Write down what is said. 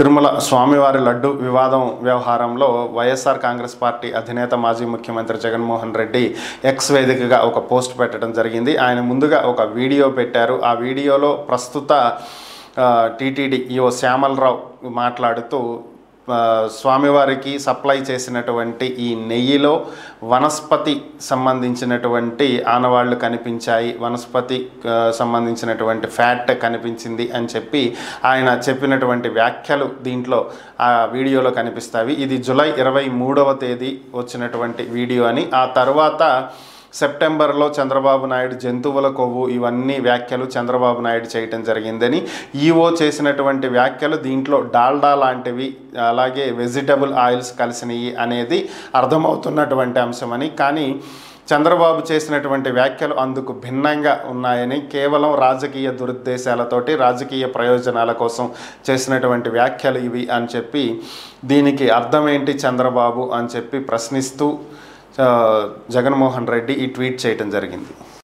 తిరుమల స్వామివారి లడ్డు వివాదం వ్యవహారంలో వైఎస్ఆర్ కాంగ్రెస్ పార్టీ అధినేత మాజీ ముఖ్యమంత్రి జగన్మోహన్ రెడ్డి ఎక్స్ వేదికగా ఒక పోస్ట్ పెట్టడం జరిగింది. ఆయన ముందుగా ఒక వీడియో పెట్టారు. ఆ వీడియోలో ప్రస్తుత టీటీడీ ఈఓ శ్యామలరావు మాట్లాడుతూ స్వామివారికి సప్లై చేసినటువంటి ఈ నెయ్యిలో వనస్పతి సంబంధించినటువంటి ఆనవాళ్లు కనిపించాయి, వనస్పతి సంబంధించినటువంటి ఫ్యాట్ కనిపించింది అని చెప్పి ఆయన చెప్పినటువంటి వ్యాఖ్యలు దీంట్లో ఆ వీడియోలో కనిపిస్తాయి. ఇది జూలై 23వ తేదీ వచ్చినటువంటి వీడియో అని. ఆ తర్వాత సెప్టెంబర్లో చంద్రబాబు నాయుడు జంతువుల కొవ్వు ఇవన్నీ వ్యాఖ్యలు చంద్రబాబు నాయుడు చేయటం జరిగిందని, ఈఓ చేసినటువంటి వ్యాఖ్యలు దీంట్లో డాల్డా లాంటివి అలాగే వెజిటబుల్ ఆయిల్స్ కలిసినవి అనేది అర్థమవుతున్నటువంటి అంశమని, కానీ చంద్రబాబు చేసినటువంటి వ్యాఖ్యలు అందుకు భిన్నంగా ఉన్నాయని, కేవలం రాజకీయ దురుద్దేశాలతోటి రాజకీయ ప్రయోజనాల కోసం చేసినటువంటి వ్యాఖ్యలు ఇవి అని చెప్పి, దీనికి అర్థం ఏంటి చంద్రబాబు అని చెప్పి ప్రశ్నిస్తూ జగన్మోహన్ రెడ్డి ఈ ట్వీట్ చేయటం జరిగింది.